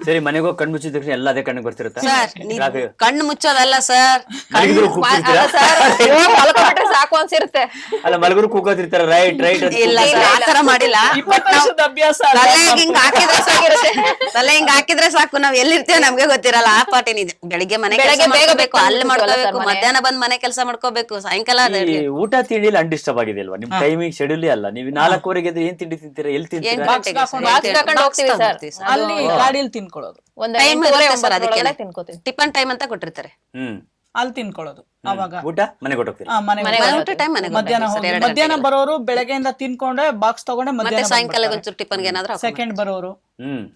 ಸರಿ ಮನೆಗೆ ಹೋಗಿ ಕಣ್ಣು ಮುಚ್ಚಿದ ತಕ್ಷಣ ಎಲ್ಲ ಅದೇ ಕಣ್ಣಿಗೆ ಬರ್ತಿರುತ್ತೆ. ಸರ್ ಕಣ್ಣು ಮುಚ್ಚೋದಲ್ಲ ಸರ್, ಮಲ್ಕೊಂಡ್ಬಿಟ್ರೆ ಸಾಕು ಅನ್ಸಿರುತ್ತೆ. ಅಲ್ಲ ಮಲಗರು ಕೂಗೋತಿರ್ತಾರ ರೈಟ್ ರೈಟ್ ಇಲ್ಲ ಸರ್ ಆತರ ಮಾಡಿಲ್ಲ. ಅಭ್ಯಾಸ ತಲೆ ಹಿಂಗ್ ಹಾಕಿದ್ರೆ ಸಾಕಿರುತ್ತೆ, ತಲೆ ಹಿಂಗ್ ಹಾಕಿದ್ರೆ ಸಾಕು. ನಾವ್ ಎಲ್ಲಿರ್ತೇವೆ ನಮ್ಗೆ ಗೊತ್ತಿರಲ್ಲ. ಆ ಪಾಟಿನಿದೆ. ಬೆಳಿಗ್ಗೆ ಮನೆ ಕೆಲಸ ಮಾಡ್ಕೋಬೇಕು, ಅಲ್ಲಿ ಮಾಡ್ಕೋಬೇಕು, ಮಧ್ಯಾಹ್ನ ಬಂದ್ ಮನೆ ಕೆಲಸ ಮಾಡ್ಕೋಬೇಕು, ಸಾಯಂಕಾಲ ಊಟ ತಿಂಡಿಲಿ ಅನ್ಡಿಸ್ಟರ್ಬ್ ಆಗಿದೆ ಅಲ್ವಾ? ನಿಮ್ ಟೈಮಿಂಗ್ ಶೆಡ್ಯೂಲ್ ಅಲ್ಲ. ನೀವು 4:00 ಎದ್ರೆ ಏನ್ ತಿಂಡಿ ತಿಂತೀರಾ? ಎಲ್ಲಿ ತಿಂತೀರಾ? ಹೋಗ್ತೀವಿ ಸರ್, ಅಲ್ಲಿ ಗಾಡಿಯಲ್ಲಿ ತಿನ್ಕೊಳ್ಳೋದು, ಟೈಮ್ ಸರ್. ಅದಕ್ಕೆ ಟಿಫನ್ ಟೈಮ್ ಅಂತ ಕೊಟ್ಟಿರ್ತಾರೆ, ಅಲ್ಲಿ ತಿನ್ಕೊಳ್ಳೋದು. ಅವಾಗ ಊಟ ಮನೆಗೆ ಹೊಟ್ಟೋಗ್ತೀರಾ? ಮಧ್ಯಾಹ್ನ ಬರೋರು ಬೆಳಗ್ಗೆಯಿಂದ ತಿನ್ಕೊಂಡೆ ಬಾಕ್ಸ್ ತಗೊಂಡೆ ಮತ್ತೆ ಸಾಯಂಕಾಲ ಒಂಚೂರು ಟಿಫನ್ಗೆ ಏನಾದ್ರು ಸೆಕೆಂಡ್ ಬರೋರು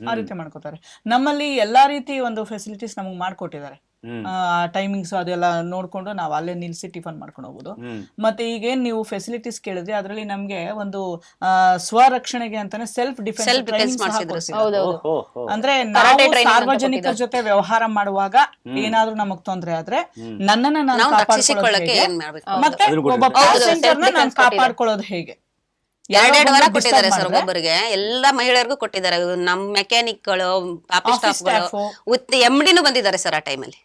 ಆ ರೀತಿ ಮಾಡ್ಕೋತಾರೆ. ನಮ್ಮಲ್ಲಿ ಎಲ್ಲಾ ರೀತಿ ಒಂದು ಫೆಸಿಲಿಟೀಸ್ ನಮಗ್ ಮಾಡ್ಕೊಟ್ಟಿದ್ದಾರೆ. ಟೈಮಿಂಗ್ಸ್ ಅದೆಲ್ಲ ನೋಡ್ಕೊಂಡು ನಾವು ಅಲ್ಲೇ ನಿಲ್ಸಿ ಟಿಫನ್ ಮಾಡ್ಕೊಂಡು ಹೋಗ್ಬೋದು. ಮತ್ತೆ ಈಗೇನ್ ನೀವು ಫೆಸಿಲಿಟೀಸ್ ಕೇಳಿದ್ರೆ ಅದರಲ್ಲಿ ನಮ್ಗೆ ಒಂದು ಸ್ವರಕ್ಷಣೆಗೆ ಅಂತಾನೆ ಸೆಲ್ಫ್ ಡಿಫೆನ್ಸ್ ಅಂದ್ರೆ ನಾವು ಸಾರ್ವಜನಿಕರ ಜೊತೆ ವ್ಯವಹಾರ ಮಾಡುವಾಗ ಏನಾದ್ರೂ ನಮಗ್ ತೊಂದ್ರೆ ಆದ್ರೆ ನನ್ನನ್ನ ನಾನು ಕಾಪಾಡ್ಕೊಳ್ಳೋದು ಮತ್ತೆ ಒಬ್ಬ ಪ್ಯಾಸೆಂಜರ್ ನಾನು ಕಾಪಾಡ್ಕೊಳ್ಳೋದು ಹೇಗೆ? 2 ವಾರ ಕೊಟ್ಟಿದ್ದಾರೆ ಸರ್ ಒಬ್ಬೊಬ್ಬರಿಗೆ. ಎಲ್ಲಾ ಮಹಿಳೆಯರಿಗೂ ಕೊಟ್ಟಿದ್ದಾರೆ. ನಮ್ ಮೆಕ್ಯಾನಿಕ್ಗಳು, ಆಫೀಸ್ ಸ್ಟಾಫ್ಗಳು, MDನೂ ಬಂದಿದ್ದಾರೆ ಸರ್ ಆ ಟೈಮಲ್ಲಿ.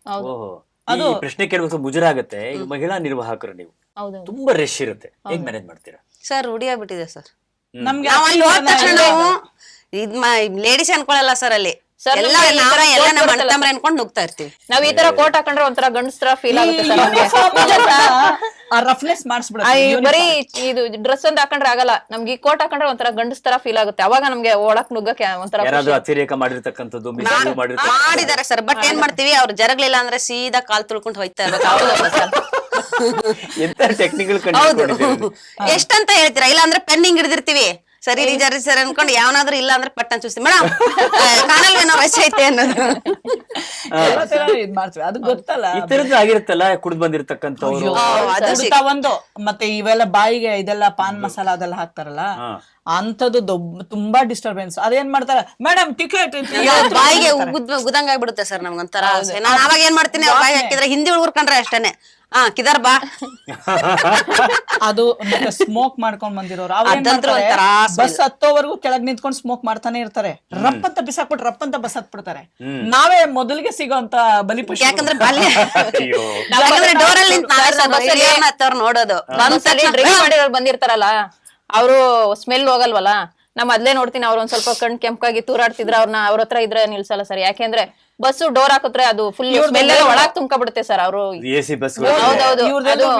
ಈ ಪ್ರಶ್ನೆ ಕೇಳುವಾಗ ಮುಜುರ ಆಗುತ್ತೆ. ಈಗ ಮಹಿಳಾ ನಿರ್ವಾಹಕರು ನೀವು ತುಂಬಾ ರಶ್ ಇರುತ್ತೆ, ಹೇಗ್ ಮ್ಯಾನೇಜ್ ಮಾಡ್ತೀರಾ? ಸರ್ ರೂಢಿಯಾಗ್ಬಿಟ್ಟಿದೆ ಸರ್ ನಮ್ಗೆ. ಲೇಡೀಸ್ ಅನ್ಕೊಳಲ್ಲ ಸರ್ ಅಲ್ಲಿ. ಅನ್ಕೊಂಡ್ ನುಗ್ತಾ ಇರ್ತೀವಿ. ನಾವ್ ಈ ತರ ಕೋಟ್ ಹಾಕೊಂಡ್ರೆ ಒಂಥರ ಗಂಡಸ್ತರ ಫೀಲ್ ಆಗುತ್ತೆ ರಫ್ನೆಸ್ ಬರೀ ಇದು ಡ್ರೆಸ್ ಅಂತ ಹಾಕೊಂಡ್ರೆ ಆಗಲ್ಲ. ನಮ್ಗೆ ಈ ಕೋಟ್ ಹಾಕೊಂಡ್ರೆ ಒಂಥರ ಗಂಡಸ್ತರ ಫೀಲ್ ಆಗುತ್ತೆ. ಅವಾಗ ನಮ್ಗೆ ಒಳಕ್ ನುಗ್ಗಕ್ಕೆ ಒಂಥರ ಅತಿರೇಕ ಮಾಡಿರ್ತಕ್ಕಂಥದ್ದು ಮಾಡಿದಾರೆ ಸರ್. ಬಟ್ ಏನ್ ಮಾಡ್ತೀವಿ, ಅವ್ರು ಜರಗ್ಲಿಲ್ಲ ಅಂದ್ರೆ ಸೀದಾ ಕಾಲ್ ತುಳ್ಕೊಂಡು ಹೋಯ್ತಾ ಇರ್ಬೇಕು. ಟೆಕ್ನಿಕಲ್ ಎಷ್ಟಂತ ಹೇಳ್ತೀರಾ? ಇಲ್ಲ ಅಂದ್ರೆ ಪೆನ್ನಿಂಗ್ ಹಿಡಿದಿರ್ತೀವಿ. ಸರಿ ರೀ ಸರ್ ಅನ್ಕೊಂಡು ಯಾವನಾದ್ರೂ ಇಲ್ಲ ಅಂದ್ರೆ ಪಟ್ಟನ್ ಚೂಸ್ತೀವಿ. ಮೇಡಮ್ ಕಾಣಲ್ವೇನೋ ವಯಸ್ಸು ಐತೆ ಅನ್ನೋದು ಮಾಡ್ತೀವಿ. ಅದು ಗೊತ್ತಲ್ಲ, ಆಗಿರುತ್ತಲ್ಲ ಕುಡ್ದು ಬಂದಿರ್ತಕ್ಕಂಥವ್ರು ಒಂದು. ಮತ್ತೆ ಇವೆಲ್ಲ ಬಾಯಿಗೆ ಇದೆಲ್ಲ ಪಾನ್ ಮಸಾಲ ಅದೆಲ್ಲ ಹಾಕ್ತಾರಲ್ಲ, ಅಂತದ್ದು ತುಂಬಾ ಡಿಸ್ಟರ್ಬೆನ್ಸ್. ಅದೇನ್ ಮಾಡ್ತಾರ, ಮೇಡಮ್ ಟಿಕೆಟ್ ಬಾಯಿಗೆ ಗುದಂಗ ಆಗ್ಬಿಡುತ್ತೆ ಸರ್ ನಮ್ಗೊಂಥರ. ನಾನು ಅವಾಗ ಏನ್ ಮಾಡ್ತೀನಿ, ಬಾಯಿ ಹಾಕಿದ್ರೆ ಹಿಂದಿ ಹುಡುಗರು ಕಂಡ್ರೆ ಅಷ್ಟೇನೆ ಕಿದಾರ್ ಬಾ. ಅದು ಸ್ಮೋಕ್ ಮಾಡ್ಕೊಂಡ್ ಬಂದಿರೋರು ಬಸ್ ಹತ್ತೋವರೆಗೂ ಕೆಳಗ್ ನಿಂತ್ಕೊಂಡು ಸ್ಮೋಕ್ ಮಾಡ್ತಾನೆ ಇರ್ತಾರೆ. ರಪ್ ಅಂತ ಬಿಸಾಕ್ಬಿಟ್ಟು ರಪ್ ಅಂತ ಬಸ್ ಹತ್ಬಿಡ್ತಾರೆ. ನಾವೇ ಮೊದಲಿಗೆ ಸಿಗೋಂತ ಬಲಿಪಶು. ಯಾಕಂದ್ರೆ ಡೋರಲ್ಲಿ ನೋಡೋದು ಡ್ರಿಂಕ್ ಮಾಡಿರೋರು ಬಂದಿರ್ತಾರಲ್ಲ, ಅವರು ಸ್ಮೆಲ್ ಹೋಗಲ್ವಲ್ಲ. ನಮ್ ಅದ್ಲೇ ನೋಡ್ತೀನಿ, ಅವ್ರ ಒಂದ್ ಸ್ವಲ್ಪ ಕಣ್ ಕೆಂಪಾಗಿ ತೂರಾಡ್ತಿದ್ರ ಅವ್ರನ್ನ ಅವ್ರ ಹತ್ರ ಇದ್ರೆ ನಿಲ್ಸಲ್ಲ ಸರ್. ಯಾಕೆಂದ್ರೆ ಬಸ್ ಡೋರ್ ಹಾಕಿದ್ರೆ ಅದು ಫುಲ್ ಸ್ಮೆಲ್ ಎಲ್ಲ ಒಳಗ್ ತುಂಬ್ಕೊಂಡ್ಬಿಡುತ್ತೆ ಸರ್. ಅವರು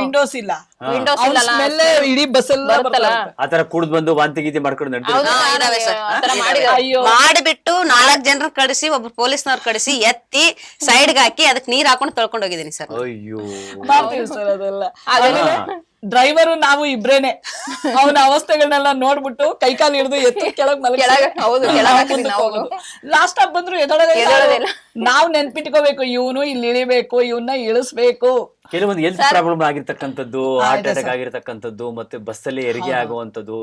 ವಿಂಡೋಸ್ ಇಲ್ಲ, ವಿಂಡೋಸ್ ಇಲ್ಲ, ಇಡೀ ಬಸ್ ಎಲ್ಲ ಆತರ ಕುಡ್ದು ಬಂದು ವಾಂತಿ ಗೀತಿ ಮಾಡ್ಕೊಂಡು ಮಾಡಿಬಿಟ್ಟು 4 ಜನರ ಕಳಿಸಿ, ಒಬ್ರು ಪೊಲೀಸ್ನವ್ರು ಕಳಿಸಿ ಎತ್ತಿ ಸೈಡ್ಗೆ ಹಾಕಿ ಅದಕ್ಕೆ ನೀರ್ ಹಾಕೊಂಡು ತೊಳ್ಕೊಂಡು ಹೋಗಿದ್ದೀನಿ ಸರ್. ಅಯ್ಯೋ ಮಾಡ್ತೀವಿ ಸರ್ ಅದೆಲ್ಲ. ಡ್ರೈವರು ನಾವು ಇಬ್ರೇನೆ. ಅವನ ಅವಸ್ಥೆಗಳನ್ನೆಲ್ಲ ನೋಡ್ಬಿಟ್ಟು ಕೈಕಾಲು ಹಿಡಿದು ಎತ್ತಿ ಕೆಳಗ್ ಲಾಸ್ಟ್ ಆಗಿ ಬಂದ್ರು ಎದೊಳಗ ನಾವ್ ನೆನ್ಪಿಟ್ಕೋಬೇಕು, ಇವನು ಇಲ್ಲಿ ಇಳಿಬೇಕು, ಇವನ್ನ ಇಳಿಸ್ಬೇಕು. ಕೆಲವೊಂದು ಹೆಲ್ತ್ ಪ್ರಾಬ್ಲಮ್ ಆಗಿರ್ತಕ್ಕಂಥದ್ದು, ಹಾರ್ಟ್ ಅಟ್ಯಾಕ್ ಆಗಿರ್ತಕ್ಕಂಥದ್ದು, ಮತ್ತೆ ಬಸ್ಸಲ್ಲಿ ಹೆರಿಗೆ ಆಗುವಂತದ್ದು,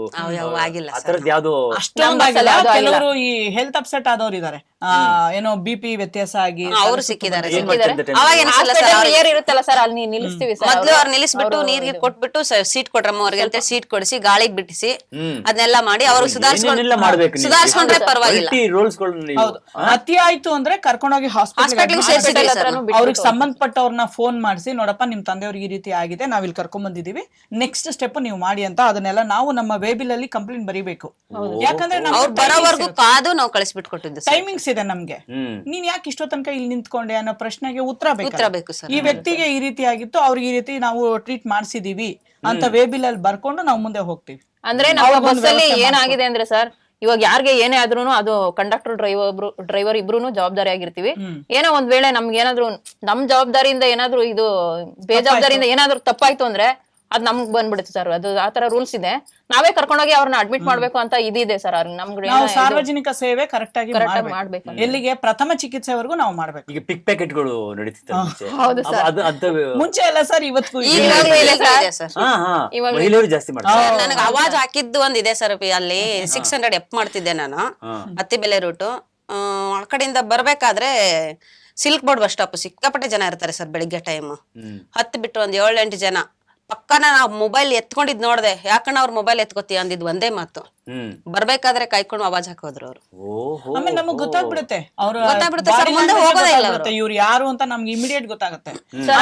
ಅದರದ್ದು ಯಾವ್ದು ಅಷ್ಟೊಂದಾಗಿಲ್ಲ. ಕೆಲವರು ಈ ಹೆಲ್ತ್ ಅಪ್ಸೆಟ್ ಆದವ್ರು ಇದಾರೆ, ಏನೋ BP ವ್ಯತ್ಯಾಸ ಆಗಿ ಅವರು ಸಿಕ್ಕಿದ್ದಾರೆ. ಇರುತ್ತಲ್ಲ ಸರ್, ಅಲ್ಲಿ ನಿಲ್ಲಿಸ್ತೀವಿ ಸರ್. ಮೊದ್ಲು ಅವ್ರು ನಿಲ್ಲಿಸ್ಬಿಟ್ಟು ನೀರಿಗೆ ಕೊಟ್ಬಿಟ್ಟು ಸೀಟ್ ಕೊಟ್ರಮ್ಮ ಅವ್ರಿಗೆ ಅಂತ ಸೀಟ್ ಕೊಡಿಸಿ ಗಾಳಿಗೆ ಬಿಟ್ಟಿಸಿ ಅದನ್ನೆಲ್ಲ ಮಾಡಿ ಅವರು ಸುಧಾರಿಸ್ಕೊಂಡ್ರೆ ಪರವಾಗಿಲ್ಲ. ಅತಿ ಆಯ್ತು ಅಂದ್ರೆ ಕರ್ಕೊಂಡೋಗಿ ಹಾಸ್ಪಿಟಲ್ ಅವ್ರಿಗೆ ಸಂಬಂಧಪಟ್ಟವ್ರನ್ನ ಫೋನ್ ಮಾಡಿಸಿ, ನೋಡಪ್ಪ ನಿಮ್ ತಂದೆಯವ್ರಿಗೆ ಈ ರೀತಿ ಆಗಿದೆ, ನಾವ್ ಇಲ್ಲಿ ಕರ್ಕೊಂಡ್ ಬಂದಿದೀವಿ, ನೆಕ್ಸ್ಟ್ ಸ್ಟೆಪ್ ನೀವು ಮಾಡಿ ಅಂತ ಅದನ್ನೆಲ್ಲ ನಾವು ನಮ್ಮ ವೇಬಿಲ್ ಅಲ್ಲಿ ಕಂಪ್ಲೇಂಟ್ ಬರೀಬೇಕು. ಯಾಕಂದ್ರೆ ಬರೋವರೆಗೂ ಕಾದು ನಾವು ಕಳಿಸ್ಬಿಟ್ಟು ಕೊಟ್ಟಿದ್ದು. ಟೈಮಿಂಗ್ಸ್ ಇದೆ ನಮ್ಗೆ. ನೀನ್ ಯಾಕೆ ಇಷ್ಟೋ ತನಕ ಇಲ್ಲಿ ನಿಂತ್ಕೊಂಡೆ ಅನ್ನೋ ಪ್ರಶ್ನೆಗೆ ಉತ್ತರ ಬೇಕು. ಈ ವ್ಯಕ್ತಿಗೆ ಈ ರೀತಿ ಆಗಿತ್ತು, ಅವ್ರಿಗೆ ಈ ರೀತಿ ನಾವು ಟ್ರೀಟ್ ಮಾಡಿಸಿದೀವಿ ಅಂತ ವೇಬಿಲ್ ಅಲ್ಲಿ ಬರ್ಕೊಂಡು ನಾವು ಮುಂದೆ ಹೋಗ್ತೀವಿ. ಅಂದ್ರೆ ನಾವು ಬಸ್ಸಲ್ಲಿ ಏನಾಗಿದೆ ಅಂದ್ರೆ ಸರ್, ಇವಾಗ ಯಾರಿಗೆ ಏನೇ ಆದ್ರೂ ಅದು ಕಂಡಕ್ಟರ್ ಡ್ರೈವರ್ ಇಬ್ರು ಜವಾಬ್ದಾರಿ ಆಗಿರ್ತೀವಿ. ಏನೋ ಒಂದ್ ವೇಳೆ ನಮ್ಗೆ ಏನಾದ್ರು ನಮ್ ಜವಾಬ್ದಾರಿಯಿಂದ ಏನಾದ್ರು ಇದು ಬೇಜವಾಬ್ದಾರಿಯಿಂದ ಏನಾದ್ರು ತಪ್ಪಾಯ್ತು ಅಂದ್ರೆ ಅದ್ ನಮ್ಗ್ ಬಂದ್ಬಿಡುತ್ತೆ ಸರ್. ಅದು ಆತರ ರೂಲ್ಸ್ ಇದೆ. ನಾವೇ ಕರ್ಕೊಂಡೋಗಿ ಅವ್ರನ್ನ ಅಡ್ಮಿಟ್ ಮಾಡ್ಬೇಕು ಅಂತ ಇದಿದೆ ಸರ್. ನಮ್ಗೆ ಸಾರ್ವಜನಿಕ ಸೇವೆ ಕರೆಕ್ಟ್ ಆಗಿ ಮಾಡ್ಬೇಕು. ಎಲ್ಲಿಗೆ ಪ್ರಥಮ ಚಿಕಿತ್ಸೆವರೆಗೂ ನಾವು ಮಾಡ್ಬೇಕು. ಈಗ ಪಿಕ್ ಪ್ಯಾಕೆಟ್ ಗಳು ನಡೀತಿತ್ತು ಮುಂಚೆ ಎಲ್ಲ ಸರ್, ಇವತ್ತು ಜಾಸ್ತಿ ಮಾಡ್ತಾರೆ. ನನಗೆ ಅವಾಜ್ ಹಾಕಿದ್ದು ಒಂದಿದೆ ಸರ್. ಅಲ್ಲಿ 600 ಎಪ್ ಮಾಡ್ತಿದ್ದೆ ನಾನು, ಅತ್ತಿಬೆಲೆ ರೂಟು. ಆ ಕಡೆಯಿಂದ ಬರ್ಬೇಕಾದ್ರೆ ಸಿಲ್ಕ್ ಬೋರ್ಡ್ ಬಸ್ ಸ್ಟಾಪ್ ಸಿಕ್ಕಾಪಟ್ಟೆ ಜನ ಇರ್ತಾರೆ ಸರ್. ಬೆಳಿಗ್ಗೆ ಟೈಮ್ 10 ಬಿಟ್ಟು ಒಂದ್ 7-8 ಜನ ಪಕ್ಕನ ನಾವ್ ಮೊಬೈಲ್ ಎತ್ಕೊಂಡಿದ್ ನೋಡ್ದೆ, ಯಾಕಣ್ಣ ಅವ್ರ ಮೊಬೈಲ್ ಎತ್ಕೋತಿ ಅಂದಿದ್ ಒಂದೇ ಮಾತು. ಬರ್ಬೇಕಾದ್ರೆ ಕಾಯ್ಕೊಂಡು ಆವಾಜ್ ಹಾಕೋದ್ರು ಅವ್ರು. ಆಮೇಲೆ ನಮಗ್ ಗೊತ್ತಾಗ್ಬಿಡುತ್ತೆ ಗೊತ್ತಾಗ್ಬಿಡುತ್ತೆ sir, ಮುಂದೆ ಹೋಗೋದೇ ಇಲ್ಲ ಅವ್ರು. ಇವ್ರು ಯಾರು ಅಂತ ನಮ್ಗೆ ಇಮಿಡಿಯೇಟ್ ಗೊತ್ತಾಗುತ್ತೆ.